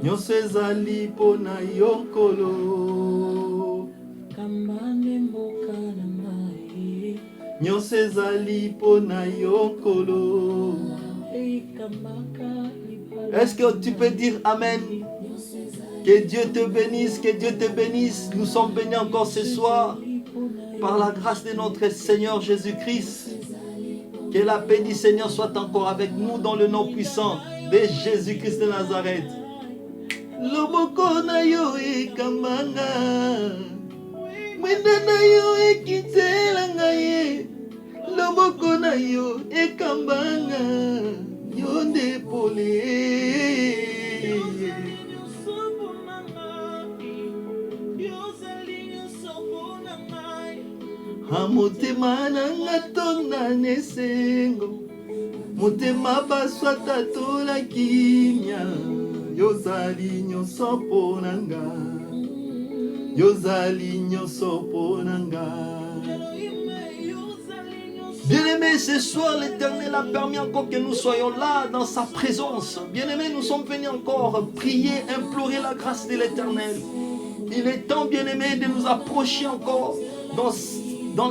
nyonso ezali mpo na yo nkolo nyonso ezali mpo na yo nkolo. Est-ce que tu peux dire Amen? Que Dieu te bénisse, que Dieu te bénisse. Nous sommes bénis encore ce soir par la grâce de notre Seigneur Jésus-Christ. Que la paix du Seigneur soit encore avec nous dans le nom puissant de Jésus-Christ de Nazareth. Loboko na yo ekambanga, mwenda na yo ekitela ngaye. Loboko na yo ekambanga, yo ndepole. Motema nanga tonda nesengo, motema baswa tatola kimia. Yozali nyonso mpo nanga, yozali nyonso mpo nanga. Bien-aimés, ce soir l'Éternel a permis encore que nous soyons là dans sa présence. Bien-aimés, nous sommes venus encore prier, implorer la grâce de l'Éternel. Il est temps, bien-aimés, de nous approcher encore dans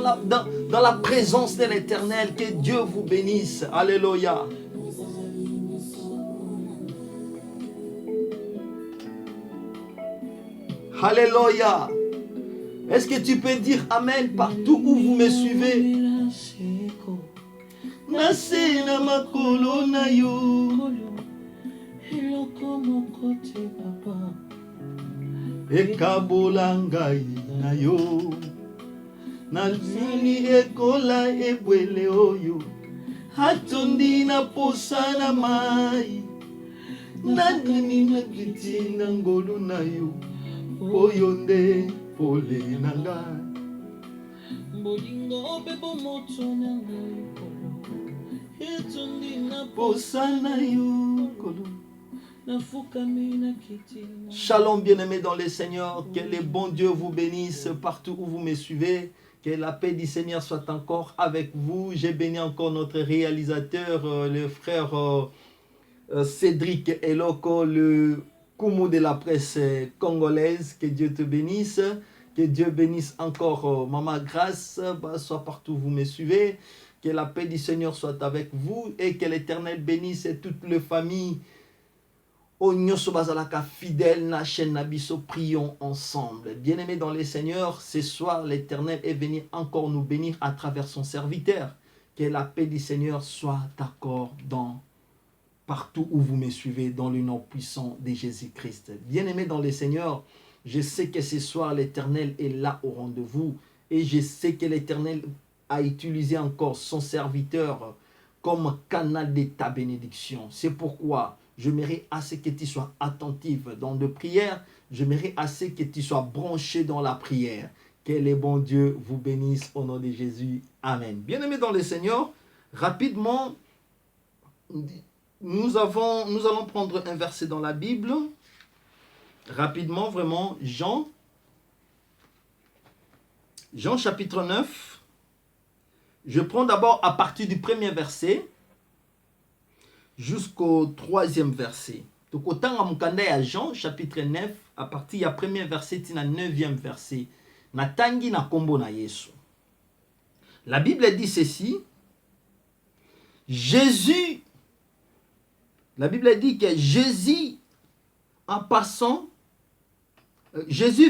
la présence de l'Éternel. Que Dieu vous bénisse. Alléluia. Alléluia. Est-ce que tu peux dire Amen partout où vous me suivez? Nase na makolo na yo, ekabola ngai na yo, nalini ekola ebwele oyo, hatondi na posa na mai, nandini na kiti na ngolu na yo, oyo nde pole na ngai. Bolingo bebo moto na ngai kolo, hatondi na posa na yo kolo. Shalom bien-aimés dans le Seigneur, que le bon Dieu vous bénisse partout où vous me suivez, que la paix du Seigneur soit encore avec vous. J'ai béni encore notre réalisateur, le frère Cédric Eloko, le Koumou de la presse congolaise. Que Dieu te bénisse, que Dieu bénisse encore Maman Grâce, soit partout où vous me suivez, que la paix du Seigneur soit avec vous et que l'Éternel bénisse toutes les familles. Fidèle na chaîne Nabiso, prions ensemble. Bien-aimés dans les Seigneurs, ce soir l'Éternel est venu encore nous bénir à travers son serviteur. Que la paix du Seigneur soit d'accord partout où vous me suivez, dans le nom puissant de Jésus-Christ. Bien-aimés dans les Seigneurs, je sais que ce soir l'Éternel est là au rendez-vous et je sais que l'Éternel a utilisé encore son serviteur comme canal de ta bénédiction. C'est pourquoi j'aimerais assez que tu sois attentif dans la prière. J'aimerais assez que tu sois branché dans la prière. Que le bon Dieu vous bénisse au nom de Jésus. Amen. Bien-aimés dans le Seigneur, rapidement, nous allons prendre un verset dans la Bible. Rapidement, vraiment, Jean chapitre 9. Je prends d'abord à partir du premier verset jusqu'au troisième verset. Donc, autant à Jean, chapitre 9, à partir du premier verset, il y a 9e verset. Natangi na kombo na Yesu. La Bible dit ceci. La Bible dit que Jésus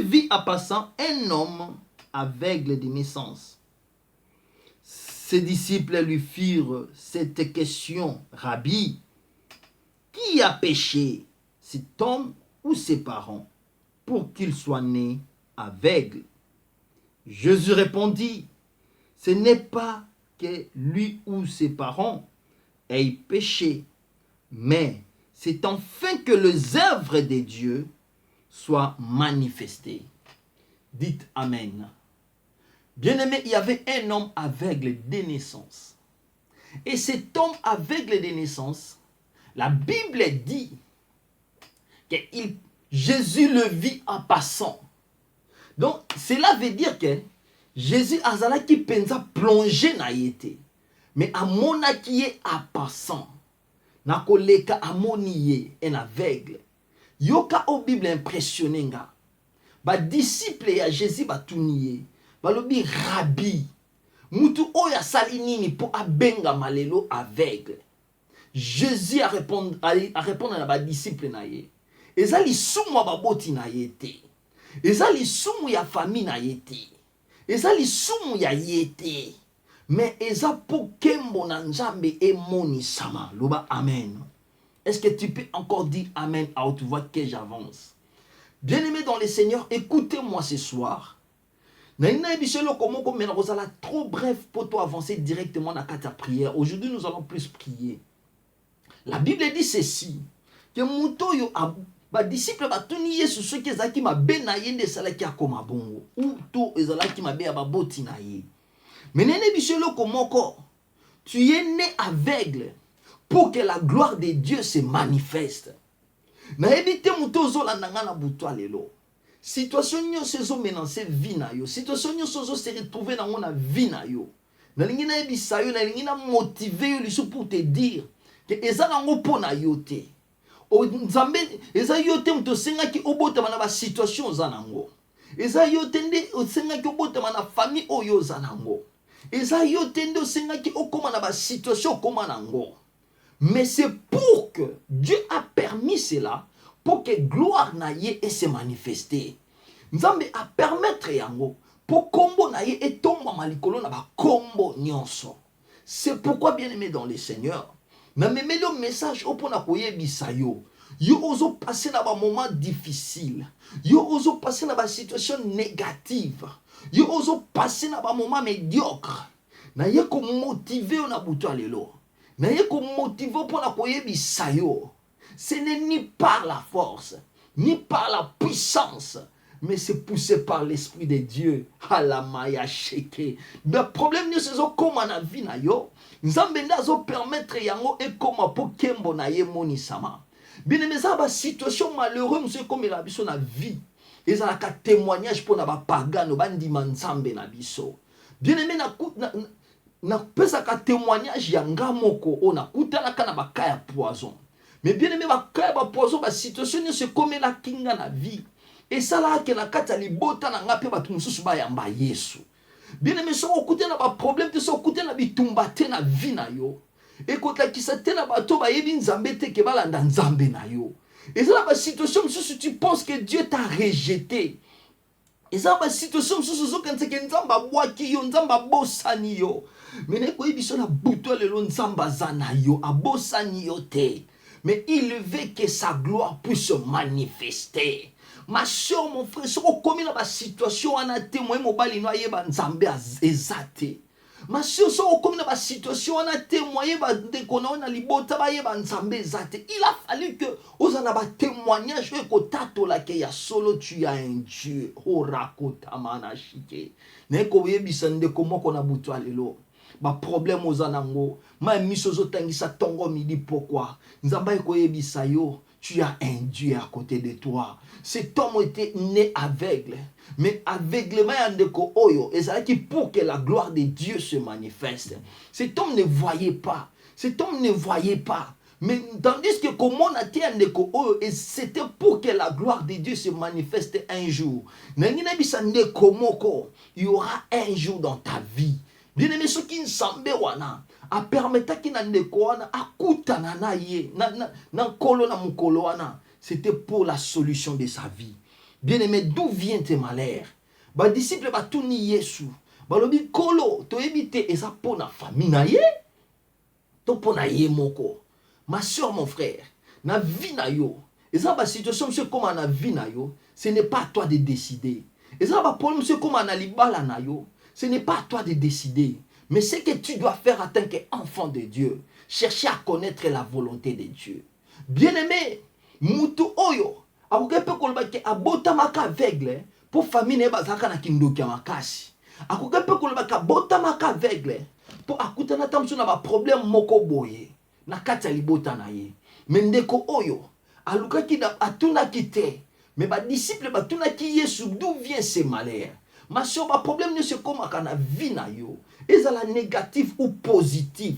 vit en passant un homme aveugle de naissance. Ses disciples lui firent cette question: Rabbi, qui a péché, cet homme ou ses parents, pour qu'il soit né aveugle? Jésus répondit: ce n'est pas que lui ou ses parents aient péché, mais c'est enfin que les œuvres de Dieu soient manifestées. Dites Amen. Bien-aimé, il y avait un homme aveugle de naissance. Et cet homme aveugle de naissance, la Bible dit que Jésus le vit en passant. Donc, cela veut dire que Jésus azalaki penza plongé na yete. Mais à monaki en passant. nakoleka amoni ye un aveugle. Yoka o Bible impressionné nga. Ba disciple ya Jésus batuni ye. Balobi Rabbi. Mutu oya sali nini po abenga malelo aveugle. Jésus a répondre na ba disciple na ye. Eza lisumu ya baboti na ye te. Eza lisumu ya famille na ye te. Eza lisumu ya ye te. Mais eza po kembo na Nzambe emonisama. Loba amen. Est-ce que tu peux encore dire amen à haute voix que j'avance? Bien-aimé dans le Seigneur, écoutez-moi ce soir. Trop bref pour toi avancer directement dans la prière. Aujourd'hui, nous allons plus prier. La Bible dit ceci, que Moutoyo ba disciple ba tuni Yesu ce qui ezaki mabe na ye nde salaki akoma bongo ou to ezalaki mabe ya baboti na ye. Menene biselo komoko, tu es né aveugle pour que la gloire de Dieu se manifeste. Na ebite muto zolanda nga na buto lelo. Situation nyonso ezo menacer vie na yo, situation nyonso ezo se retrouver na ngona vie na yo. Na lingi na ebisa yo, na lingi na motiver yo liso pour te dire que ezala ngo pona yo te. O Nzambe eza yo te muto senga ki obotama na ba situation za nango. Eza yo te nde osenga ki obotama na famille oyo za nango. Eza yo te nde osenga ki okoma na ba situation okoma nango. Mais c'est pour que Dieu a permis cela pour que gloire na ye et se manifester. Nzambe a permettre yango pour kombo na ye et tomba malikolo na ba kombo nyonso. C'est pourquoi bien aimé dans le Seigneur, na memelo message opona koyebisa yo. Yo ozo passer na ba moment difficile. Yo ozo passer na ba situation négative. Yo ozo passer na ba moment médiocre. Na ye ko motiver on a buto lelo. Na ye ko motiver pour na koyebisa yo. Ce n'est ni par la force, ni par la puissance, mais c'est poussé par l'Esprit de Dieu. Alamaya sheke. Le problème n'est pas comment na vie na yo. Nzambe ndazo permettre yango et comment pour kembo na ye moni sama. Bien aimé ça ba situation malheureuse monsieur comme la biso na vie. Et ça la témoignage pour na ba pagano bandima Nzambe na biso. Bien aimé na pesa ka témoignage ya ngamoko ona kutala kana ba kaya poison. Mais bien aimé, ba poison ba situation se comme la kinga na vie. Et ça là que la kata libota na ngape ba tumususu ba yamba Yesu. Bien aimé, so okute na ba problème te so okute na bitumba te na vie na yo. Et quand la kisa te na ba to ba yebi Nzambe te ke balanda Nzambe na yo. Et ça là ba situation si tu penses que Dieu t'a rejeté. Et ça ba situation si quand c'est que Nzamba bwaki yo Nzamba bosani yo. Mais ne ko yebiso na buto lelo Nzamba zana yo abosani yo te. Mais il veut que sa gloire puisse se manifester. Ma soeur, mon frère, si on commet la situation, on a témoin, mon bali noyé, ban Nzambe ezate. Ma soeur, si on commet la situation, on a témoin, ban déconon, on a libota, ban Nzambe ezate. Il a fallu que, aux en a témoignage, que tato la ke ya solo, tu as un Dieu. Horako tamana shike. Neko yebisande komo kona butu alelo. Ba problème aux anango ma misozo tangisa tongo midi pourquoi Nzamba ekoyebisa yo tu as un Dieu à côté de toi. Cet homme était né aveugle, mais aveuglement yandeko oyo ezalaki pour que la gloire de Dieu se manifeste. Cet homme ne voyait pas, cet homme ne voyait pas. Mais tandis que comment on a été andeko oyo et c'était pour que la gloire de Dieu se manifeste un jour. Nangina bisa ndeko moko, il y aura un jour dans ta vie. Bien aimé, ce qui nsambe wana a permettre ki na ndeko wana akutana na ye na kolo na mukolo wana, c'était pour la solution de sa vie. Bien aimé, d'où vient tes malheurs? Ba disciple ba tuni Yesu ba lobi kolo to ebite eza pona famille na ye to pona ye moko. Ma soeur, mon frère, na vie na yo eza ba situation monsieur comme na vie na yo, ce n'est pas à toi de décider. Eza ba problème monsieur comme na libala na yo, ce n'est pas à toi de décider, mais ce que tu dois faire en tant qu'enfant de Dieu, chercher à connaître la volonté de Dieu. Bien-aimé, mutu oyo, akokepe kolobaki abota maka aveugle pour famille ne bazaka na kindoki ya makasi. Akokepe kolobaki abota maka aveugle pour akutana tamso na ba problème moko boye na kati ya libota na ye. Mendeko oyo, alukaki na atunaki te, mais ba disciple batunaki Yesu d'où vient ce malheur. Ma soeur, le problème ne se comme quand la vie na yo. Est-ce la négatif ou positif?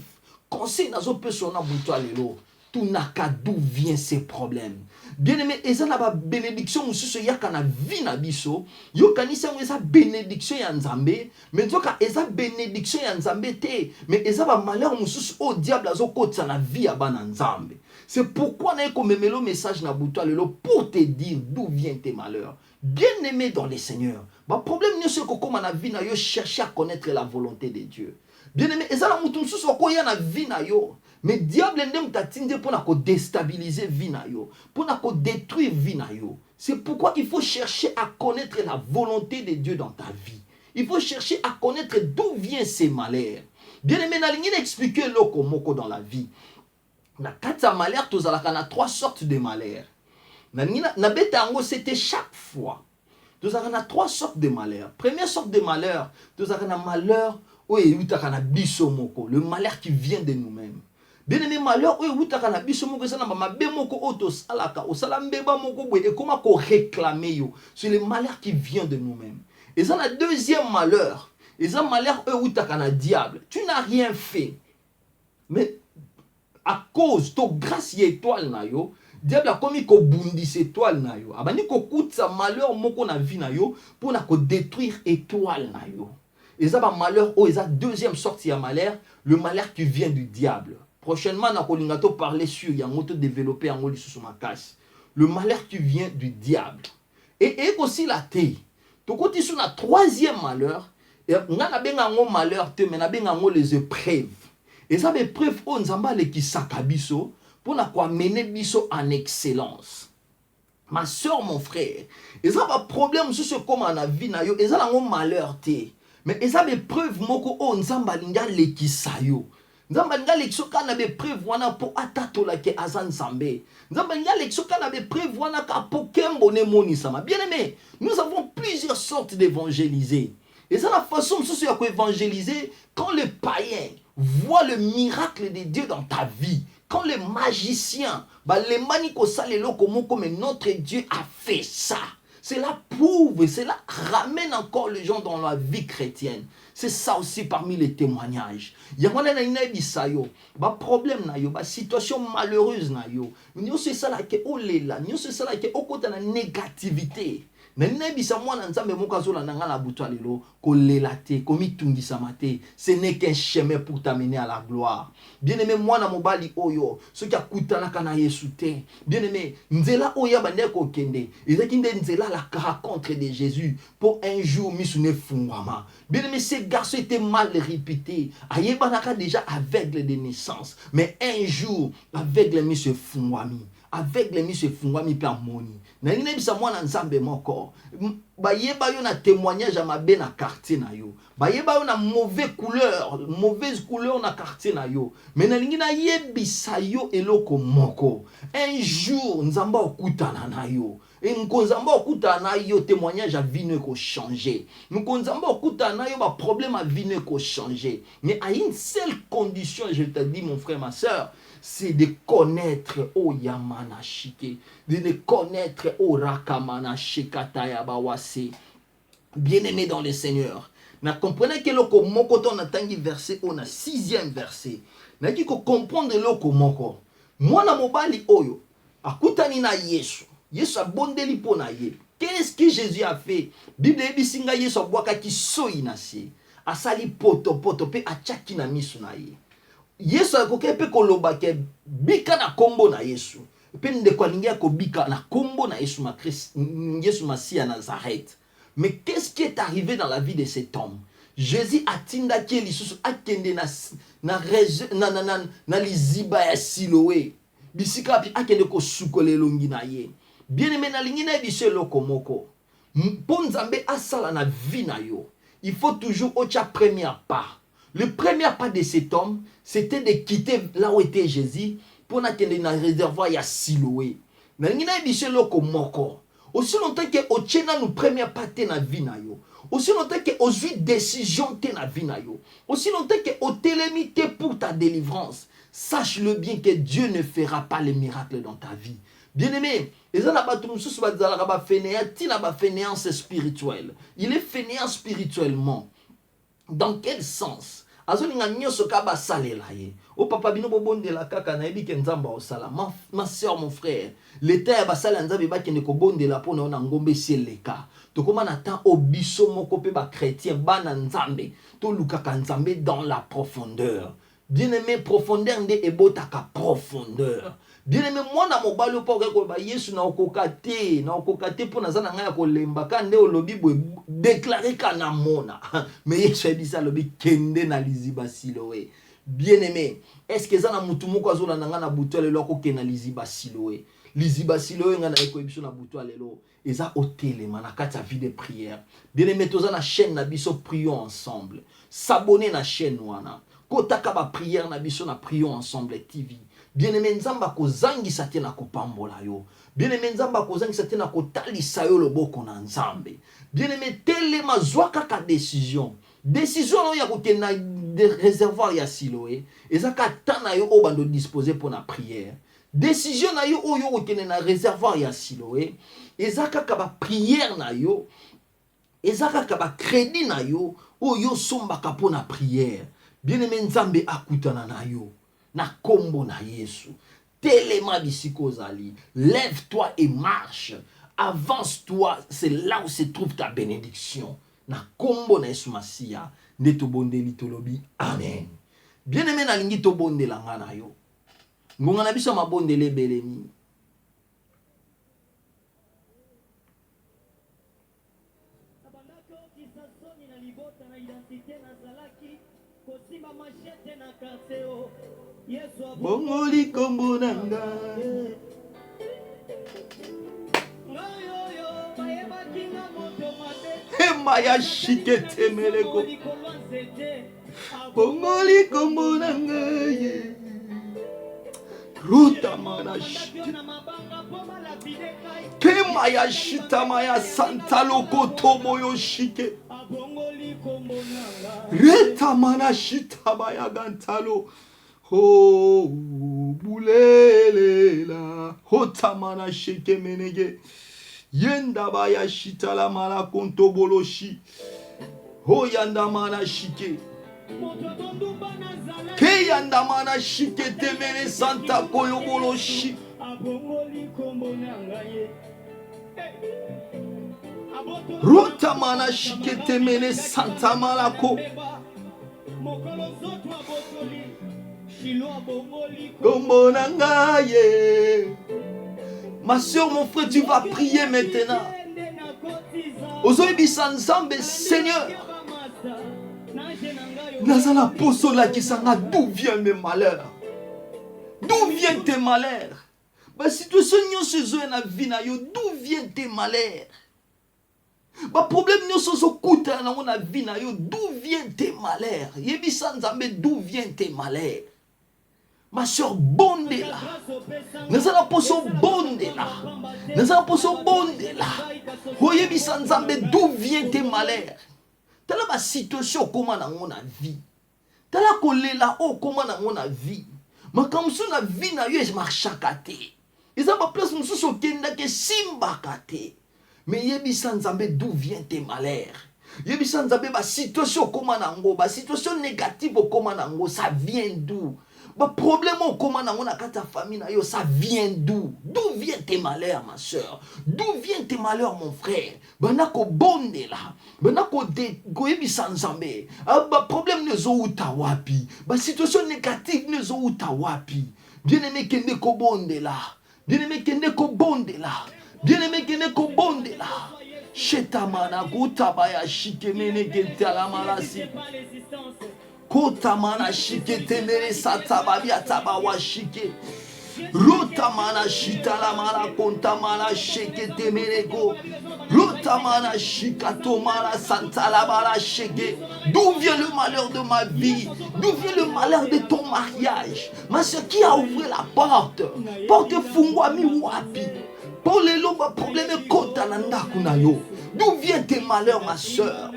Conseil na zo personne bouto lelo. tunaka d'où viennent ces problèmes. Bien-aimé, eza na ba bénédiction mususu yaka na vie na biso. Yo kanisa eza bénédiction ya Nzambe, mais nzoka eza bénédiction ya Nzambe te, mais eza ba malheur mususu au diable azokotsa na vie ya bana Nzambe. C'est pourquoi na ko memelo message na buto lelo pour te dire d'où viennent tes malheurs. Bien-aimé dans le Seigneur, ba problème ne se ko koma na vie na yo chercher à connaître la volonté de Dieu. Bien-aimé, eza na mutu mususu ko ya na vie na yo. Mais diable ndem tatinde pour na ko déstabiliser vie na yo, pour na ko détruire vie na yo. C'est pourquoi il faut chercher à connaître la volonté de Dieu dans ta vie. Il faut chercher à connaître d'où viennent ces malheurs. Bien-aimé, na lingi expliquer loko moko dans la vie. Na kata malheur tozalaka na trois sortes de malheurs. Na beta yango c'était chaque fois. Tozalaka na trois sortes de malheurs. Première sorte de malheur, tozalaka na malheur oye utaka na biso moko, le malheur qui vient de nous-mêmes. Bien-aimé, malheur oye utaka na biso moko sana mabe moko oto salaka, osala mbeba moko boye et comment ko réclamer yo. C'est le malheur qui vient de nous-mêmes. Et ça la deuxième malheur, et ça malheur oye utaka na diable. Tu n'as rien fait. Mais à cause de grâce y étoile na yo, diable a commis ko bundis étoile na yo. Abani ko kutsa malheur moko na vie na yo pour na ko détruire étoile na yo. Et ça va malheur oh, et ça deuxième sortie à malheur, le malheur qui vient du diable. Prochainement na ko lingato parler sur ya moto développer en ngoli sous ma casse. Le malheur qui vient du diable. Et aussi la té. To koti sur la troisième malheur, et ngana benga ngo malheur te mais na benga ngo les épreuves. Et ça épreuve on nzamba le ki sakabiso pour na quoi mener biso en excellence. Ma soeur, mon frère, et ça va problème sur ce comme en vie na yo, et ça la malheur te. Mais et ça épreuve moko on nzamba linga le ki sayo. Nzamba linga le kisoka na épreuve wana pour atato la ke azan sambe. Nzamba linga le kisoka na épreuve wana ka pour kembo ne moni sama. Bien aimé, nous avons plusieurs sortes d'évangéliser. Et c'est la façon de évangéliser quand les païens voient le miracle de Dieu dans ta vie. Quand les magiciens, les manicosales comme notre Dieu a fait ça. Cela prouve, cela ramène encore les gens dans la vie chrétienne. C'est ça aussi parmi les témoignages. Il y a un problème, une situation malheureuse. Nous c'est ça qui est au là, nous c'est ça qui est au côté de la négativité. Mais nebisa mwana nzambe mokazola nanga na butwa lelo ko lelate ko mitungisa mate, ce n'est qu'un chemin pour t'amener à la gloire. Bien-aimé mwana mobali oyo ce qui akutana kana Yesu te. Bien-aimé nzela oya bande ko kende ezaki nde nzela la rencontre de Jésus pour un jour misune fungwama. Bien-aimé ce garçon était mal réputé, ayebanaka déjà aveugle de naissance, mais un jour aveugle monsieur fungwami. Avec les monsieur fungwami pe amoni. Na ngine bisa mwana nzambe moko. Bayeba yo na témoignage à ma be na quartier na yo. Bayeba yo na mauvaise couleur na quartier na yo. Mais na ngina yebisa yo eloko moko. Un jour nzamba okutana na yo. Et nkonzamba okutana na yo témoignage à vie ko changer. Nkonzamba okutana na yo ba problème à vie ko changer. Mais à une seule condition, je te dis mon frère ma sœur, c'est de connaître o Yamana Shike, de connaître o Rakamana Shikataya Bawase. Bien-aimé dans le Seigneur, na comprenez que loko moko ton atangi verset on a 6e verset. Na dit ko comprendre loko moko. Mwana mobali oyo akutani na Yesu. Yesu abondeli pona ye. Qu'est-ce que Jésus a fait? Bible ebisinga Yesu abwaka ki soyi na se. Asali poto pe achaki na misu na ye. Yesu akoke pe koloba ke bika na kombo na Yesu. Pe ndeko alingi akobika na kombo na Yesu Yesu Masia Nazareth. Mais qu'est-ce qui est arrivé dans la vie de cet homme? Jésus atinda ki lisusu akende na liziba ya Siloé. Bisika pi akende ko sukole longi na ye. Bien-aimé na lingi na biso loko moko. Nzambe asala na vie na yo. Il faut toujours ocha premier pas. Le premier pas de cet homme, c'était de quitter là où était Jésus pour n'attendre dans le réservoir ya Siloé. Mais il y a des loko moko. Aussi longtemps que ochena nous premier pas te na vie na yo. Aussi longtemps que osu décision te na vie na yo. Aussi longtemps que otelemite pour ta délivrance. Sache-le bien que Dieu ne fera pas les miracles dans ta vie. Bien-aimé, fainéance spirituelle. Il est fainéant spirituellement. Dans quel sens? azolinga nyonso ka basalela ye. O papa bino bobondela kaka na yebi ke nzamba osala. Ma sœur, mon frère, l'état ya basala nzambe bakende kobondela pona na ngombe seleka. Tokoma na temps obiso moko pe ba chrétien bana nzambe to lukaka nzambe dans la profondeur. Bien-aimé, profondeur nde ebotaka profondeur. Bien-aimé, mwana mobali po ko ba Yesu na okokate po na zana ngaya ko lemba ka nde olobi bo déclarer kana mona. Mais Yesu ebisa lobi kende na liziba siloé. Bien-aimé, est-ce que zana mutu moko azola na ngana butu lelo ko kena liziba siloé? Liziba siloé ngana eko ebiso na butu lelo. Eza hôtel na kati ya vie de prière. Bien-aimé, toza na chaîne na biso prions ensemble. S'abonner na chaîne wana. Kotaka ba prière na biso na prions ensemble TV. Bien-aimé, nzamba kozangisa te na kopambola yo. Bien-aimé, nzamba kozangisa te na kotalisa yo loboko na nzambe. Bien-aimé, telema zwaka ka décision. Décision no ya kokena de réservoir ya Siloé. Ezaka tana yo o bando disposer pour na prière. Décision na yo o yo kokena na réservoir ya Siloé. Ezaka ka ba prière na yo. Ezaka ka ba crédit na yo o yo sombaka pour na prière. Bien-aimé, nzambe akutana na yo. Na kombo na Yesu. Telema bisiko zali. Lève-toi et marche. Avance-toi. C'est là où se trouve ta bénédiction. Na kombo na Yesu Masia. Neto bondeli tolobi. Amen. Bien-aimé, na lingi to bondela ngana yo. Ngonga na biso mabondele beleni. Bongoli kombo nanga Maya shikete meleko Bongoli kombo nanga Ruta mana shikete Ke maya shita maya santa loko tomo yo shike Reta mana shita maya gantalo Oh, boulelela, hotamana sheke menege, yenda baya shita la mala konto boloshi, ho yanda mana shike, ke yanda mana shike temene santa koyo boloshi, rota mana shike temene santa malako. Ma soeur, mon frère, tu vas prier maintenant. Aujourd'hui, Seigneur, Nazala posola qui sanga, d'où viennent mes malheurs? D'où viennent tes malheurs? Ma situation est na vie na yo, d'où viennent tes malheurs? Ma problème n'est pas na na vie na yo, d'où viennent tes malheurs? Yebi sanzambe, d'où viennent tes malheurs? Ma soeur, bonde là. Nous allons poser bonde là. Nous allons poser bonde là. Voyez bien, d'où vient tes malheurs? T'as la situation comment dans mon vie. T'as la colère là, oh comment dans mon vie. Mais comme ça la vie na yo, je marche à côté. Ils ont pas place nous sur kenda que simba kate. Mais yebi sanzambe, d'où vient tes malheurs? Yebi sanzambe, ba situation comment nango, ba situation négative comment nango, ça vient d'où? Le problème au comment on a ta famille, ça vient d'où? D'où viennent tes malheurs, ma soeur? D'où viennent tes malheurs, mon frère? Banako bonde là. Banako de goyebi sanzambe. Ba problème ne zo utawapi. Ba situation négative ne zo utawapi. Bien-aimé kende ko bonde là. Bien-aimé kende ko bonde là. Bien-aimé kende ko bonde là. Shetamana kutabaya shikemene gentala malasi. Kotamana shike temere satababia tabawa shike. Rotamana shitala mala kontamana shike temere go. Rotamana shikato mala santala mala shike. D'où vient le malheur de ma vie? D'où vient le malheur de ton mariage? Ma soeur, qui a ouvert la porte? Porte fungwa mi wapi. Pour les lots, problème kotananda kunayo. D'où viennent tes malheurs, ma soeur?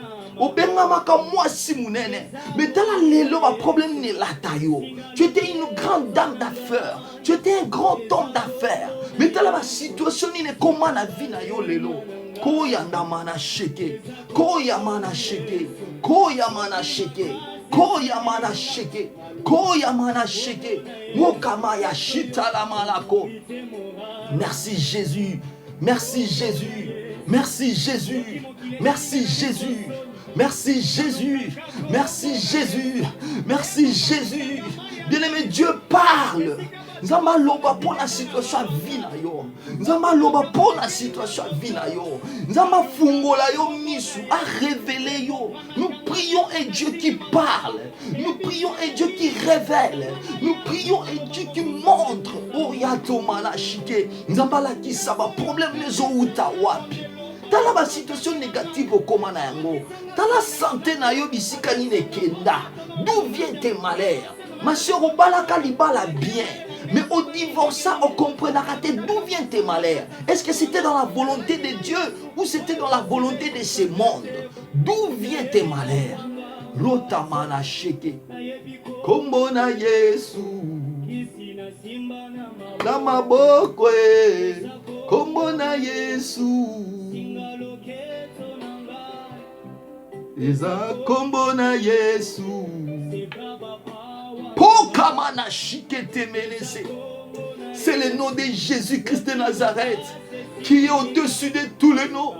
Mais t'as là problème n'est là tayo. Tu étais une grande dame d'affaires. Tu étais un grand homme d'affaires. Mais t'as là la situation n'est comment la vie na yo lelo. Koya ndamana sheke. Koya mana sheke. Koya mana sheke. Koyamana sheke. Koyamana sheke. Mokamaya shitala malako. Merci Jésus. Merci Jésus. Merci Jésus. Merci Jésus. Merci Jésus. Merci Jésus. Merci Jésus. Bien-aimé, Dieu parle. Nzamba loba pour la situation vie na yo. Nzamba loba pour la situation vie na yo. Nzamba fungola yo misu a révélé yo. Nous prions un Dieu qui parle. Nous prions un Dieu qui révèle. Nous prions un Dieu qui montre. Oh yato malashike. Nzamba la ki saba problème les outa wapi. Dans la situation négative au na yango. Dans la santé na yo bisika ni nekenda. D'où vient tes malheurs? Ma soeur au balaka libala bien. Mais au divorce, on comprendra d'où viennent tes malheurs. Est-ce que c'était dans la volonté de Dieu ou c'était dans la volonté de ce monde? D'où viennent tes malheurs? Rotamana sheke. Kombona Yesu. Namabokwe. Kombona Yesu. Eza kombona Yesu. C'est le nom de Jésus-Christ de Nazareth qui est au-dessus de tous les noms.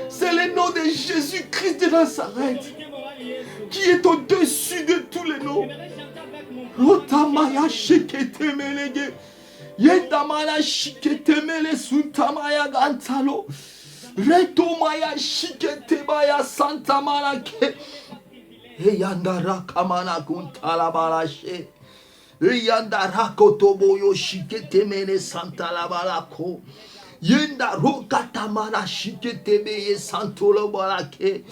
C'est le nom de Jésus-Christ de Nazareth qui est au-dessus de tous les noms. Rotamaya shikete melege. Yendamala shikete mele suntamaya gantalo. Retomaya shikete baya santamala ke. Yandara kamana kuntala balashe. Yandara kotoboyo shikete mene santala balako. Yenda roka tamana shikete meye santolo balake.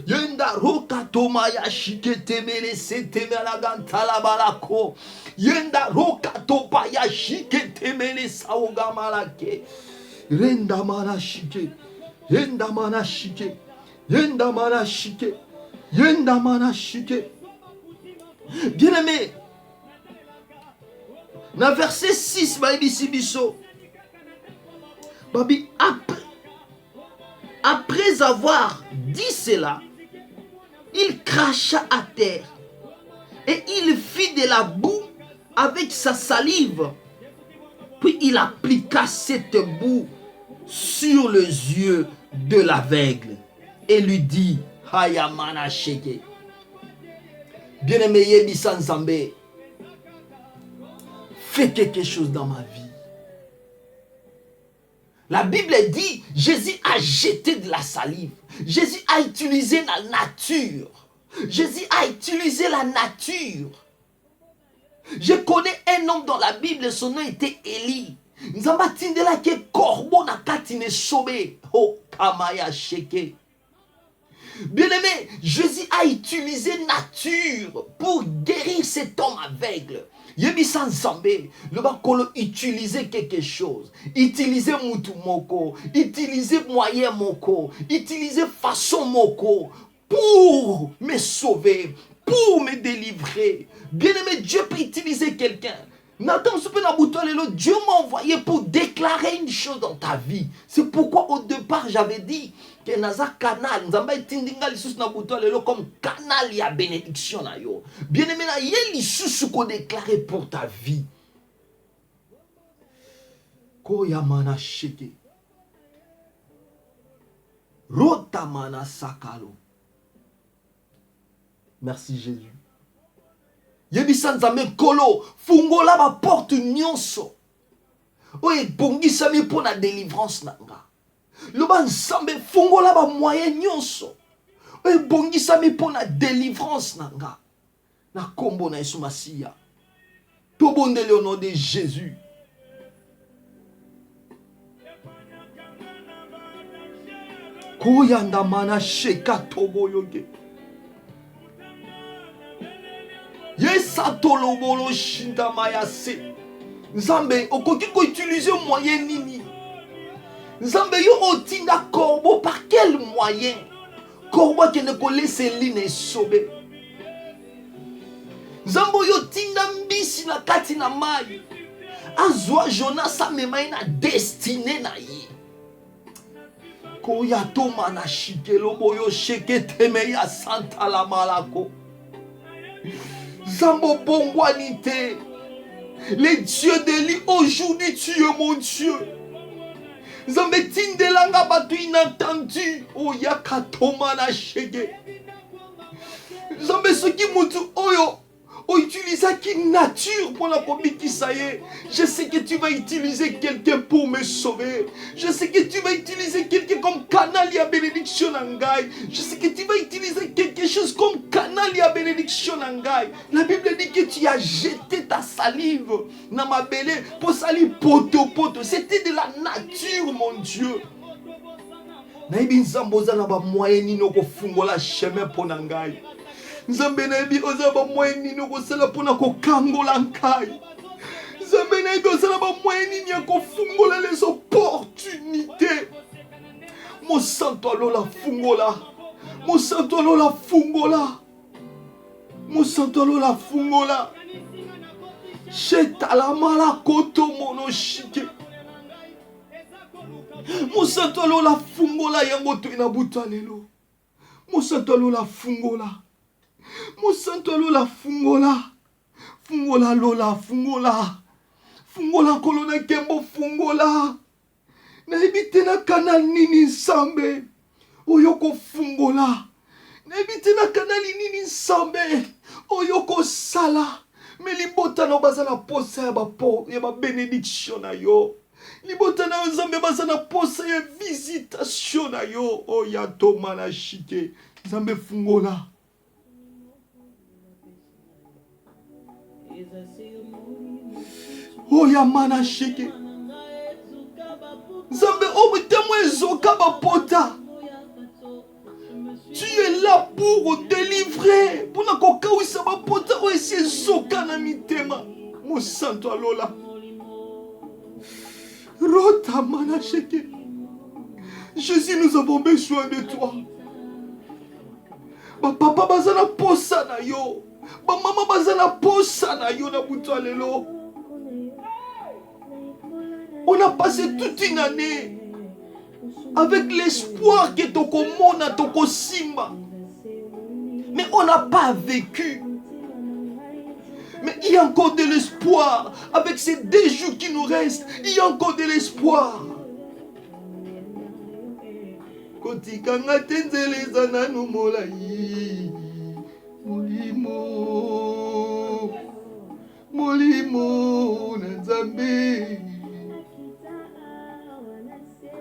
Yenda roka tomaya shikete mene sete mela gantala balako. Yenda roka topaya shikete mene sauga malake. Renda mana shike. Yenda mana shike. Yenda mana shike. Bien-aimé, dans verset 6, après avoir dit cela, il cracha à terre et il fit de la boue avec sa salive. Puis il appliqua cette boue sur les yeux de l'aveugle et lui dit: Hayamana sheke. Bien-aimé Yebisa Nzambe, fais quelque chose dans ma vie. La Bible dit, Jésus a jeté de la salive. Jésus a utilisé la nature. Jésus a utilisé la nature. Je connais un homme dans la Bible, son nom était Élie. Nzamba tindela ke korbo na katine sobe. Oh, kamaya sheke. Bien-aimé, Jésus a utilisé nature pour guérir cet homme aveugle. Yebisa Nzambe, le bakolo utiliser quelque chose, utiliser mutu moko, utiliser moyen moko, utiliser façon moko pour me sauver, pour me délivrer. Bien-aimé, Dieu peut utiliser quelqu'un. Nathan, Dieu m'a envoyé pour déclarer une chose dans ta vie. C'est pourquoi au départ j'avais dit que naza canal, nzamba tindinga lisusu na buto lelo comme canal ya bénédiction na yo. Bien-aimé na ye lisusu ko déclarer pour ta vie. Koya mana sheke. Rota mana sakalo. Merci Jésus. Yebisa Nzambe kolo fungola ba porte nyonso. Oye bongisa mi pour la délivrance nanga. Loba Nzambe fungola ba moyen nyonso. Oye bongisa mi pour la délivrance nanga. Na kombo na Yesu Masiya. Tobondele au nom de Jésus. Koyanda mana sheka tobo yoge. Yesatolobolo shindamayase. Nzambe okoki ko utiliser moyen nini? Nzambe yo otinda corbeau par quel moyen? Corbeau qui ne laisse line sobe. Nzambe yo tinda mbisi na kati na mai. Azwa Jonas amemai na destinée na ye. Koya toma na shikelo boyo sheke teme ya santa la malako. Zambo Bongwanité. Les dieux d'Élie, aujourd'hui tu es mon Dieu. Zambe Tindelanga Batu inattendu. Oh Yakatoma na Shege. Zambe Soki Mutu Oyo. Oh, utilise qui nature pour la comité, ça y est. Je sais que tu vas utiliser quelqu'un pour me sauver. Je sais que tu vas utiliser quelqu'un comme canal à bénédiction Nangai. Je sais que tu vas utiliser quelque chose comme canal à bénédiction Nangai. La Bible dit que tu as jeté ta salive dans ma belée pour salir poto poto. C'était de la nature, mon Dieu. Naibi nzamboza na ba moyen nino ko fungola chemin pour Nangai. Nzambe naibi ozaba moyen nino ko sala pona ko kangola nkai. Nzambe naibi ozaba moyen nino ko fungola les opportunités. Mon santo alola fungola. Mon santo alola fungola. Mon santo alola fungola. Shetala mala koto monoshike. Mon santo alola fungola yango to inabuta lelo. Mon santo alola fungola. Mon santo lola fungola. Fungola lola fungola. Fungola kolona kembo fungola. Na ebite na kanal nini nsambe. Oyoko fungola. Na ebite na kanal nini nsambe. Oyoko sala. Me libota na bazana posa ya ba benediction na yo. Libota na nzambe bazana posa ya visitation na yo. Oya toma na shike. Nzambe fungola. Oh yamana shike. Zambe omutemo ezoka bapota. Tu es là pour délivrer. Pour na koka wisa bapota o esi zoka na mitema. Mon santo alola. Rota mana shike. Jésus, nous avons besoin de toi. Papa bazana posa na yo. Maman bazana posa na yo na buto lelo. On a passé toute une année avec l'espoir que toko mona toko simba. Mais on n'a pas vécu. Mais il y a encore de l'espoir. Avec ces 2 jours qui nous restent, il y a encore de l'espoir. Kotikanga tenzeleza nanu molai. Molimo Nzambe.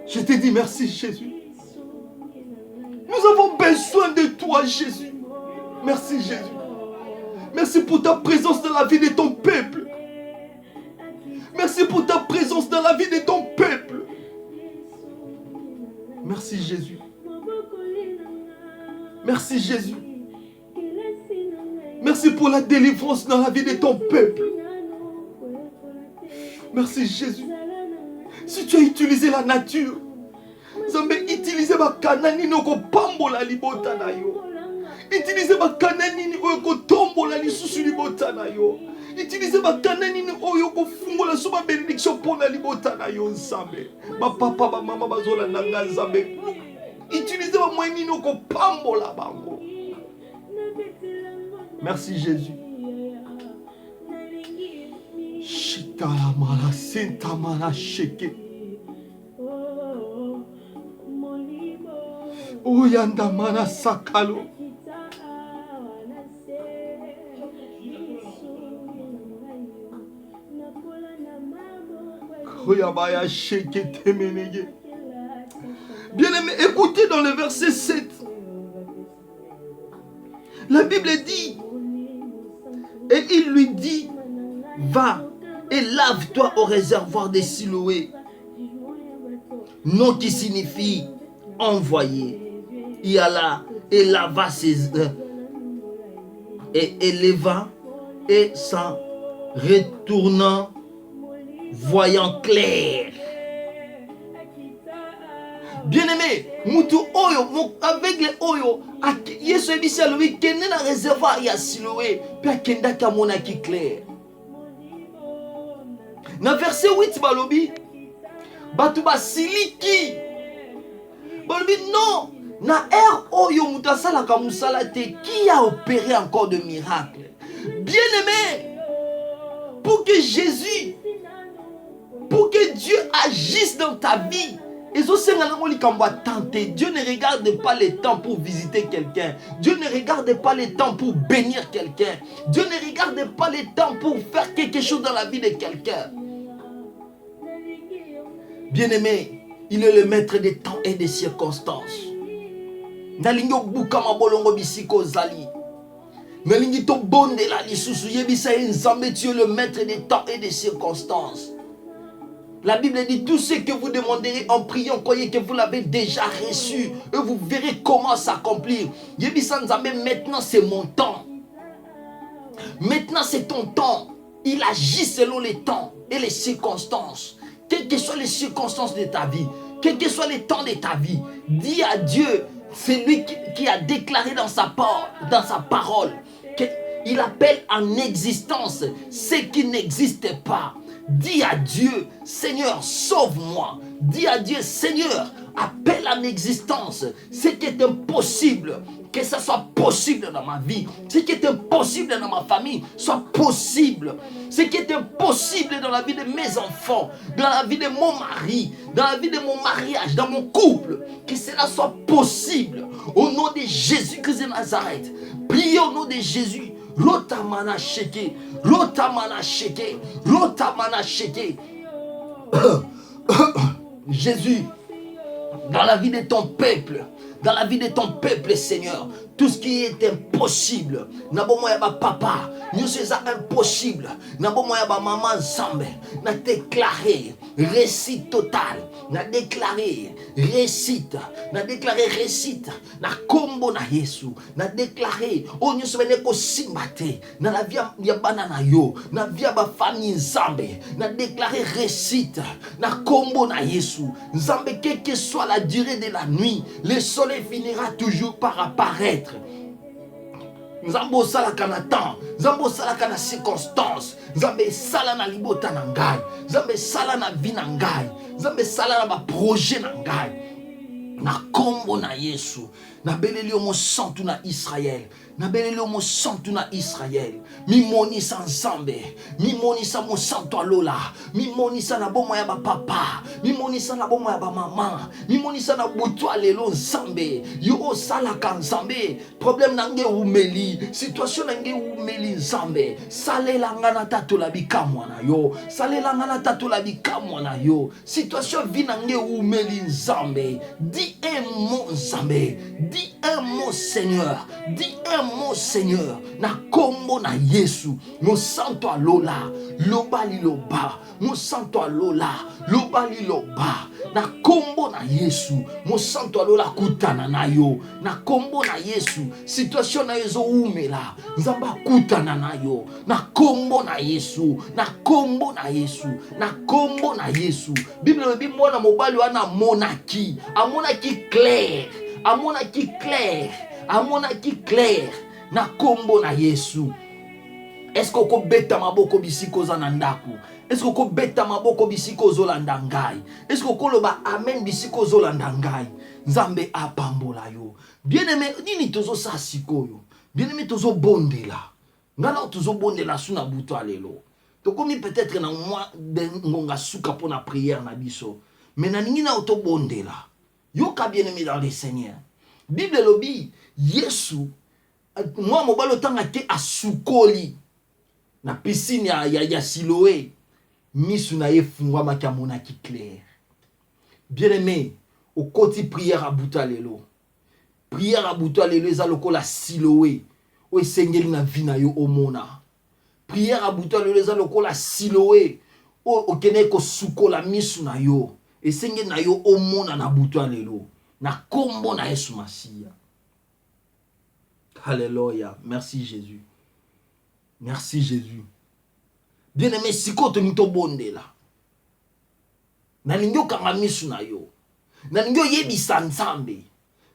Je te dis merci Jésus. Nous avons besoin de toi Jésus. Merci Jésus. Merci pour ta présence dans la vie de ton peuple. Merci pour ta présence dans la vie de ton peuple. Merci Jésus. Merci Jésus. Merci pour la délivrance dans la vie de ton peuple. Merci Jésus. Si tu as utilisé la nature, Zambe utilisez ma kanani no ko pambola libota na yo. Utilisez ma kanani ni ko tombola lisusu libota na yo. Utilisez ma kanani ni oyo ko fungola so ba bénédiction pour la libota na yo Nzambe. Ba papa ba mama bazola nanga Nzambe. Utilisez ma moyeni no ko pambola bango. Merci Jésus. Shitala mala senta mala sheke. Oyanda mana sakalo. Koyabaya sheke temenege. Bien-aimé, écoutez dans le verset 7. La Bible dit, et il lui dit, va et lave-toi au réservoir des Siloé. Nom qui signifie envoyé. Il alla et lava ses et éleva et s'en retournant, voyant clair. Bien-aimé, mutu oyo, avec les oyo, yesu ebisi alobi kende na réservoir ya Siloé, pe akenda kamona ki clair. Na verset 8 balobi, batu basiliki. Balobi non, na er oyo mutu asalaka musala te, qui a opéré encore de miracles? Bien-aimé, pour que Jésus, pour que Dieu agisse dans ta vie, Dieu ne regarde pas le temps pour visiter quelqu'un. Dieu ne regarde pas le temps pour bénir quelqu'un. Dieu ne regarde pas le temps pour faire quelque chose dans la vie de quelqu'un. Bien-aimé, il est le maître des temps et des circonstances. Nalingo bukama bolongo bisiko zali. Nalingi to bonde la lisusu yebisa nzambe, tu es le maître des temps et des circonstances. La Bible dit tout ce que vous demanderez en priant, croyez que vous l'avez déjà reçu et vous verrez comment s'accomplir. Yebisa nzambe, maintenant c'est mon temps. Maintenant c'est ton temps. Il agit selon les temps et les circonstances. Quelles que soient les circonstances de ta vie, quels que soient les temps de ta vie, dis à Dieu, c'est lui qui a déclaré dans sa parole qu'il appelle en existence ce qui n'existe pas. Dis à Dieu, Seigneur, sauve-moi. Dis à Dieu, Seigneur, appelle en existence ce qui est impossible. Que ça soit possible dans ma vie. Ce qui est impossible dans ma famille soit possible. Ce qui est impossible dans la vie de mes enfants, dans la vie de mon mari, dans la vie de mon mariage, dans mon couple, que cela soit possible. Au nom de Jésus-Christ de Nazareth. Priez au nom de Jésus. Rotamana sheke, rotamana sheke, rotamana sheke. Jésus, dans la vie de ton peuple, dans la vie de ton peuple, Seigneur, tout ce qui est impossible, nabomo ya ba papa, nous c'est impossible, nabomo ya ba maman Zambe, na déclaré réussite totale, na déclaré réussite, na kombo na Yesu, na déclaré, oh nous sommes ko simbate, na la vie ya banana yo, na vie ba famille Zambe, na déclaré réussite, na kombo na Yesu, Zambe, quelle que soit la durée de la nuit, le soleil finira toujours par apparaître. Nzambo salaka na temps, Nzambo salaka na circonstance, Nzambe sala na libota na ngai, Nzambe sala na vie na ngai, Nzambe sala na ba projet na ngai. Na kombo na Yesu, na beleli omo santu na Israël, na beleli omo santu na Israël. Mi monisa Nzambe, mi monisa mo santu alola, mi monisa na bomo ya ba papa, mi monisa na bomo ya ba mama, mi monisa na butu alelo Nzambe. Yo osala ka Nzambe, problème nange umeli, situation nange umeli Nzambe. Salela ngana tatola bikamwa na yo, salela ngana tatola bikamwa na yo. Situation vi nange umeli Nzambe. Dis un mot Nzambe, dis un mot Seigneur, dis un mot Seigneur. Na kombo na Yesu, mo santo alola, loba li loba, mo santo alola, loba li loba. Na kombo na Yesu, mo santo alola kutana na yo. Na kombo na Yesu, situation na yezo umela, Nzamba kutana na yo. Na kombo na Yesu, na kombo na Yesu, na kombo na Yesu. Bible me bi mwana mobali wana monaki, amonaki clair, amonaki clair, amonaki clair. Na kombo na Yesu. Est-ce que ko beta maboko bisiko za nandaku? Est-ce que ko beta maboko bisiko zolanda ngai? Est-ce que ko loba amen bisiko zolanda ngai? Nzambe apambola yo. Bien-aimé, nini tozo sa sikoyo? Bien-aimé tozo bondela. Ngana tozo bondela suna buto alelo. Tokomi peut-être na moi ngonga suka pona prière na biso. Mais na ningi na auto bondela. Yo ka bien-aimé dans le Seigneur. Bible lobi Yesu moi mobalo tanga te asukoli na piscine ya Siloé, misu na ye fungwa makamona ki clair. Bien-aimé, au côté prière à Boutalelo. Prière à Boutalelo eza lokola Siloé. O esengeli na vie na yo omona. Prière à Boutalelo eza lokola Siloé. O okene ko sukola misu na yo. Esengeli na yo omona na Boutalelo. Na kombo na Yesu Masia. Alléluia. Merci Jésus. Merci Jésus. Bien-aimé, siko to mito bonde la. Na lingyo kanga misu na yo. Na lingyo yebisa Nzambe.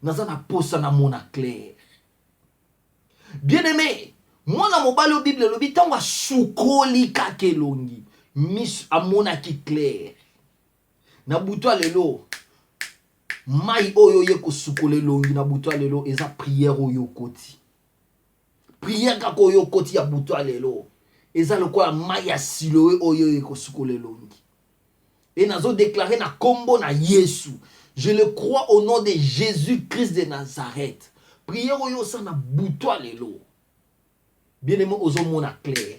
Nazana posa na mona clair. Bien-aimé, mwana mobali o Bible lobi tanga sukoli kakelongi. Misu amona ki clair. Na buto lelo. Mai oyo ye ko sukole longi na buto lelo eza prière oyo koti. Prière kaka oyo koti ya butu lelo. Eza lokola mai ya Siloé oyo ekosukola elongi. Et nazo déclaré na kombo na Yesu. Je le crois au nom de Jésus-Christ de Nazareth. Prière oyo sa na butu lelo. Bien-aimé ozomona clair.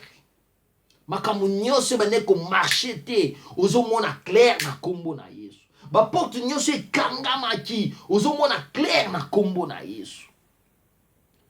Makambo nyonso bane ko marcher te ozomona clair na kombo na Yesu. Ba porte nyonso ekangamaki ozomona clair na kombo na Yesu.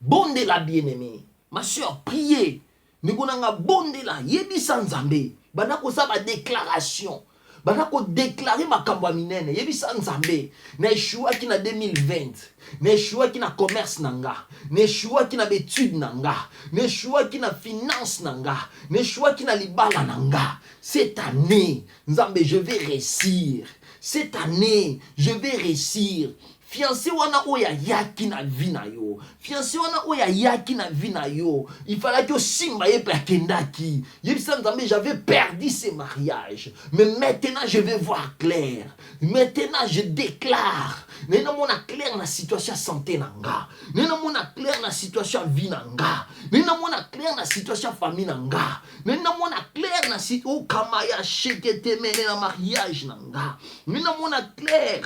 Bonde la bien-aimé. Ma soeur, priez. Mikonanga bonde la yebisa Nzambe. Bana ko sa ba déclaration. Bana ko déclarer makambo ya minene. Yebisa Nzambe. Na Yeshua ki na 2020. Na Yeshua ki na commerce nanga. Na Yeshua ki na étude nanga. Na Yeshua ki na finance nanga. Na Yeshua ki na libala nanga. Cette année, Nzambe, je vais réussir. Cette année, je vais réussir. Fiancé wana oya yaki na vie na yo. Fiancé wana oya yaki na vie na yo. Il fallait que simba yepe akendaki. Yebisa Nzambe, j'avais perdu ce mariage. Mais maintenant je vais voir clair. Maintenant je déclare. Nena mona clair na situation santé nanga. Nena mona clair na situation vie nanga. Nena mona clair na situation famille nanga. Nena mona clair na situation kamaya shekete mene na mariage nanga. Nena mona clair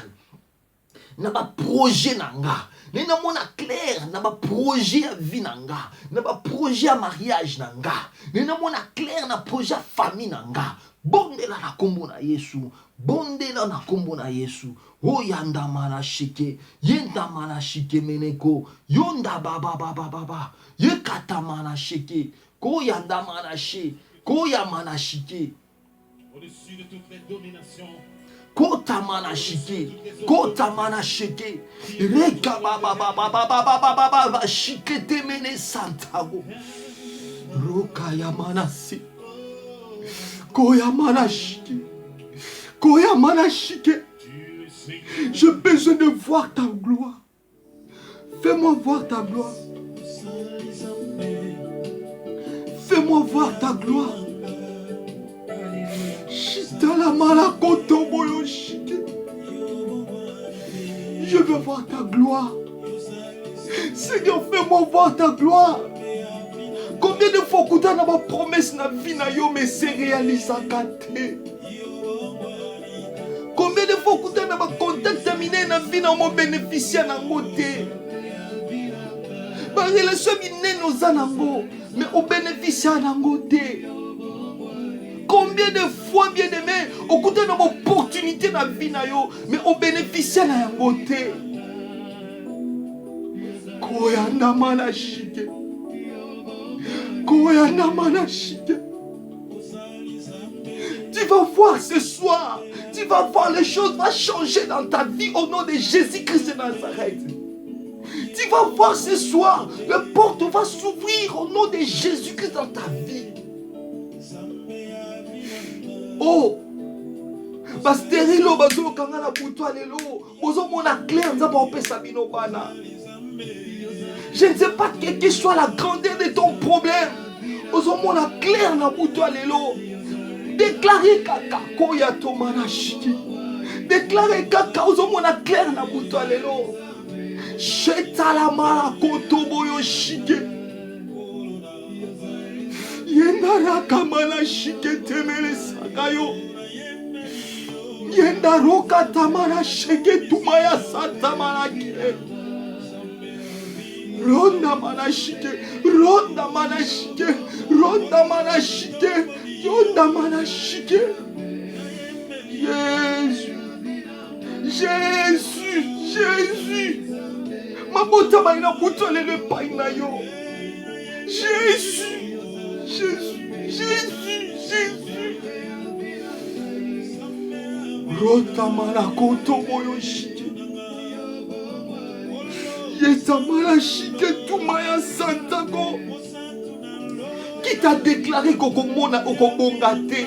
na ba projet nanga. Nena mona clair na ba projet ya vie nanga. Na ba projet ya mariage nanga. Nena mona clair na projet ya famille nanga. Bondela na kombo na Yesu. Bondela na kombo na Yesu. O yanda mana shike. Yenda mana shike meneko. Yonda baba baba baba. Yekata mana shike. Ko yanda mana she. Ko ya mana shike. Au-dessus de toutes les dominations. Kota mana shike. Kota mana shike. Reka baba baba baba baba baba shike te mene santago. Roka ya mana se. Koya mana shike. Koya mana shike. J'ai besoin de voir ta gloire. Fais-moi voir ta gloire. Fais-moi voir ta gloire. Shita la malakoto boyo shike. Je veux voir ta gloire. Seigneur, fais-moi voir ta gloire. Combien de fois kuta na ma promesse na vie na yo mais c'est réalisé kate. Combien de fois kuta na ma contact terminé na vie na mo bénéficier na ngote. Ba relation minene oza nango mais au bénéficier na ngote. Combien de fois bien aimé au kuta na opportunité na vie na yo mais au bénéficier na ngote. Koyanda mana shike. Tu vas voir ce soir, tu vas voir les choses vont changer dans ta vie au nom de Jésus-Christ de Nazareth. Tu vas voir ce soir, les portes vont s'ouvrir au nom de Jésus-Christ dans ta vie. Oh, Basterilo bazolo kangala buto alelo, bozo mona clair nzamba opesa bino bana. Je ne sais pas quelle que soit la grandeur de ton problème. Ozomona la clair na buto alelo. Déclarez kaka koya tomana shiki. Déclarez kaka ozomona clair na buto alelo. Sheta la mala koto boyo shike. Yenda raka mana shike temele sakayo. Yenda roka tamana shike tumaya santa mana kire. Ronda manashike, ronda manashike, ronda manashike, ronda manashike. Jésus, Jésus, Jésus. Ma bota maina butole le paina yo. Jésus, Jésus, Jésus, Jésus. Ronda manakoto moyo shike. Qui t'a déclaré kokomona okobongate?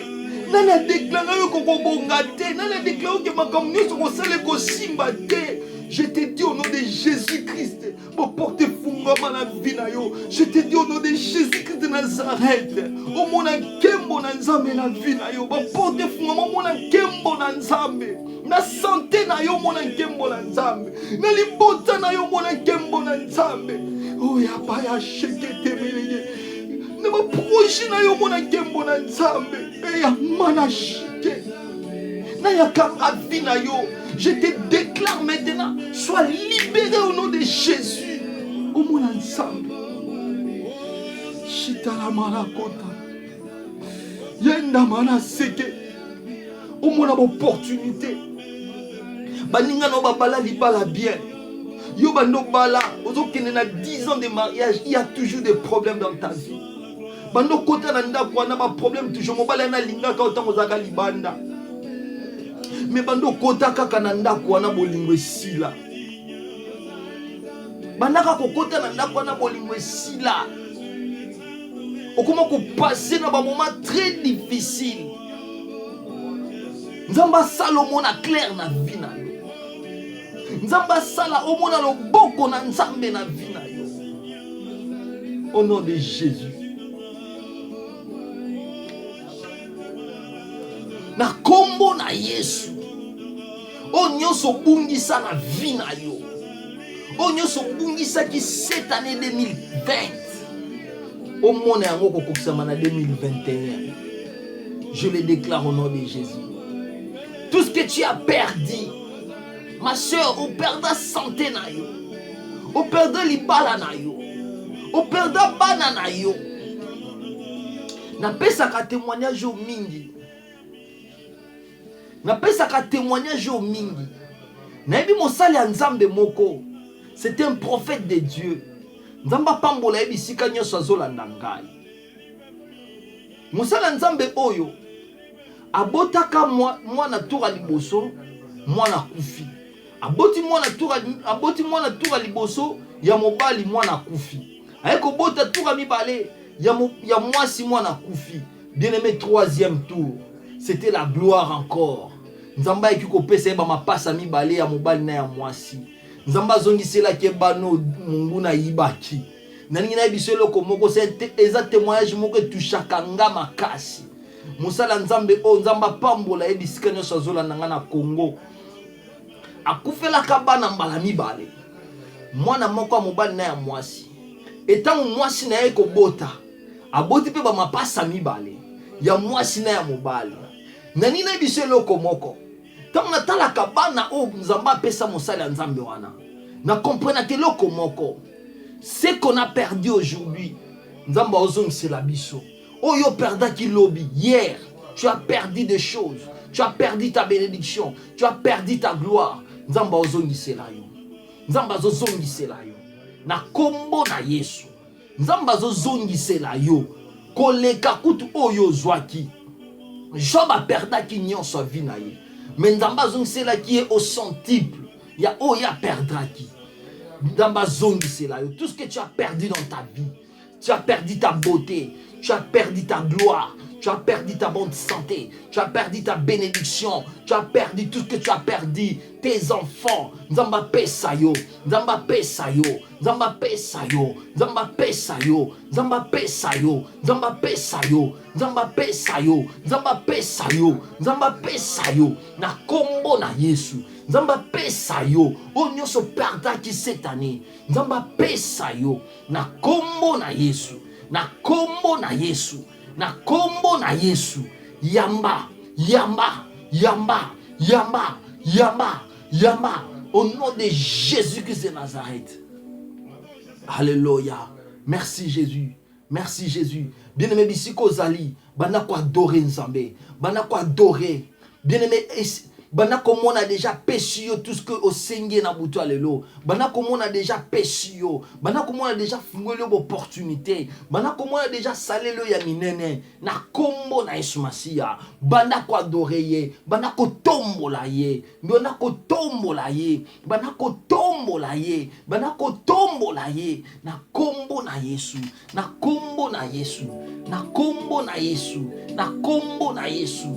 Nana déclaré okobongate? Nana déclaré que ma communauté kosale kosimbate? Je te dis au nom de Jésus-Christ, mon porte fungama na vie na yo. Je te dis au nom de Jésus-Christ de Nazareth, au mona kembo na nzambe na vie na yo. Mon porte fungama mona kembo na nzambe. Na santé na yo mona kembo na nzambe. Na libota na yo mona kembo na nzambe. Oh ya pa ya shekete melenge. Ne ma projet na yo mona kembo na nzambe. E ya mana shike. Na ya kanga vie na yo. Je te déclare maintenant, sois libéré au nom de Jésus. Au mona nzambe. Shita la mana kota. Yenda mana seke. Au mona opportunité. Baninga no babala libala bien. Yo bando bala, ozokene na 10 ans de mariage, il y a toujours des problèmes dans ta vie. Bando kota na ndako na ba problème toujours mobala na linga ka otango zaka libanda. Mais bando kota kaka na ndako na bolingo esila. Bandaka kokota na ndako na bolingo esila. Okoma ko passer na ba moment très difficile. Nzamba Salomon a clair na vie na yo. Nzamba sala omona loboko na nzambe na vie na yo. Au nom de Jésus. Na kombo na Yesu. O nyonso bungisa na vie na yo. O nyonso bungisa ki cette année 2020. O mona yango kokokisama na 2021. Je le déclare au nom de Jésus. Tout ce que tu as perdu, ma soeur, au perdre santé na yo, au perdre libala na yo, au perdre bana na yo. Na pesa ka témoignage au mingi. Na pesa ka témoignage au mingi. Na yebi mosali ya nzambe moko. C'était un prophète de Dieu. Nzamba pambola yebi sika nyoso azolanda ngai. Mosali nzambe oyo abotaka mwana tour liboso, mwana kufi. Aboti mwana tour liboso ya mobali mwana kufi. Ayeko bota tour mibale ya mwasi mwana kufi. Bien aimé, troisième tour. C'était la gloire encore. Nzamba ekiko pesa eba mapasa mibale ya mobali na ya mwasi. Nzamba zongisela ke bano mungu na yibaki. Naningi na biselo ko moko c'est eza témoignage moko touchaka nga makasi. Musala nzambe o nzamba pambola ebisika nyonso azolanda nga na Congo. Akufelaka bana mbala mibale. Mwana moko ya mobali na ya mwasi. Etango mwasi na ye kobota, aboti pe ba mapasa mibale ya mwasi na ya mobali. Nani na biso eloko moko. Tango natalaka bana o nzamba pesa mosala ya nzambe wana. Na comprendre que loko moko. Ce qu'on a perdu aujourd'hui, nzamba ozongisela biso. Oh yo perda ki lobby hier, tu as perdu des choses. Tu as perdu ta bénédiction, tu as perdu ta gloire. Nzamba ozongisela yo. Nzamba ozongisela yo. Na kombo na Yesu. Nzamba ozongisela yo. Koleka kutu oyo zwaki. Job a perdu ki nyonso vie na ye. Mais nzamba ozongisela ki est au centuple. Ya oya perdra ki. Nzamba ozongisela yo. Tout ce que tu as perdu dans ta vie. Tu as perdu ta beauté. Tu as perdu ta gloire. Tu as perdu ta bonne santé. Tu as perdu ta bénédiction. Tu as perdu tout ce que tu as perdu. Tes enfants. Nzamba pesa yo. Nzamba pesa yo. Nzamba pesa yo. Nzamba pesa yo. Nzamba pesa yo. Nzamba pesa yo. Nzamba pesa yo. Nzamba pesa yo. Nzamba pesa yo. Na kombo na Yesu. Nzamba pesa yo. O nyonso perda ki cette année. Nzamba pesa yo. Na kombo na Yesu. Na kombo na Yesu. Na kombo na Yesu. Yamba, yamba, yamba, yamba, yamba, yamba. Au nom de Jésus-Christ de Nazareth. Alléluia. Merci Jésus. Merci Jésus. Bien-aimé bisiko zali. Bana ko adorer Nzambe. Bana ko adorer. Bien-aimé, bana comme on a déjà péché tout ce que au Seigneur na buto alelo. Bana comme on a déjà péché bana comme on a déjà fungolé l'opportunité. Bana comme on a déjà salé le ya minene na kombo na Yesu Masia. Bana ko adorer ye, bana ko tombola ye. Bana ko tombola ye. Bana ko tombola ye. Bana ko tombola ye. Na kombo na Yesu. Na kombo na Yesu. Na kombo na Yesu. Na kombo na Yesu.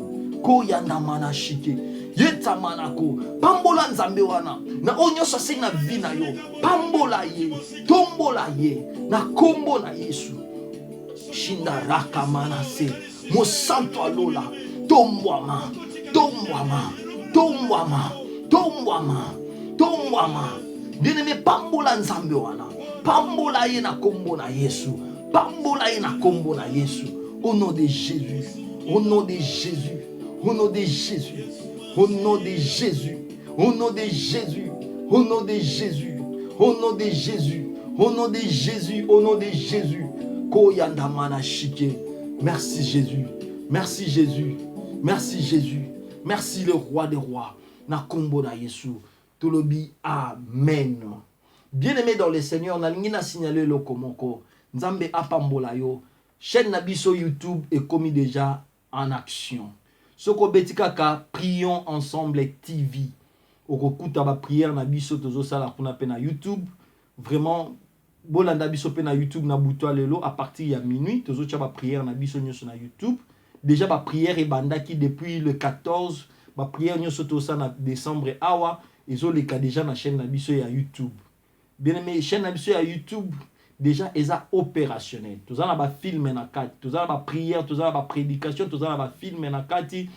Koya na manashike. Yeta manako, pambola nzambe wana, na onyo sase na vi na yo, pambola ye, tombola ye, na kombo na Yesu. Shinda raka manase, mo santo alola, tombwama, tombwama, tombwama, tombwama, tombwama. Bien-aimé, pambola nzambe wana, Pambola ye na kombo na Yesu. Pambola ye na kombo na Yesu. Au nom de Jésus. Au nom de Jésus. Au nom de Jésus. Au nom de Jésus. Au nom de Jésus. Au nom de Jésus. Au nom de Jésus. Au nom de Jésus. Au nom de Jésus. Koyandamana shike. Merci Jésus. Merci Jésus. Merci Jésus. Merci le roi des rois. Na kombo na Yesu. Tolobi amen. Bien-aimé dans le Seigneur, na lingi na signaler le komoko. Nzambe apambola yo. Chaîne Nabiso YouTube est commis déjà en action. Soko betikaka prions ensemble TV. Okokuta ba prière Nabiso tozo sala kuna pe na YouTube. Vraiment bolanda biso pe na YouTube na buto lelo à partir ya minuit tozo tia ba prière Nabiso nyoso na YouTube. Déjà ba prière e bandaki depuis le 14 ba prière nyoso tozo sala na décembre awa ezo leka déjà na chaîne Nabiso ya YouTube. Bien aimé chaîne Nabiso ya YouTube déjà eza opérationnel. Tous en a ba film na kati, tous en a ba prière, tous en a ba prédication, tous en a ba film na kati.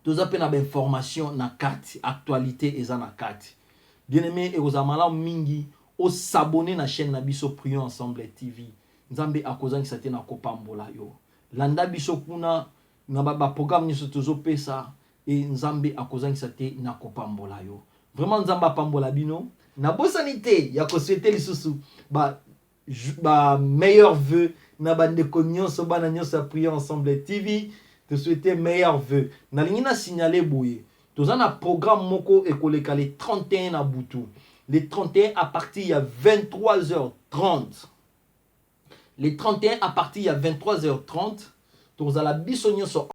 Tous en a ba information na kati, actualité eza na kati. Bien-aimé et aux amala mingi au s'abonner na chaîne Nabiso Prions Ensemble TV. Nzambe akozangi sate na kopambola yo. Landa biso kuna na ba programme ni sotozo pesa et Nzambe akozangi sate na kopambola yo. Vraiment Nzamba pambola bino. Na bosanité ya ko souhaiter lisusu ba meilleur vœu na bande nyonso bana nyonso Prions Ensemble TV te souhaiter meilleur vœu na lingi na signaler boye toza na programme moko ekoleka les 31 na butu les 31 à partir ya 23h30 les 31 à partir ya 23h30 toza la biso nyonso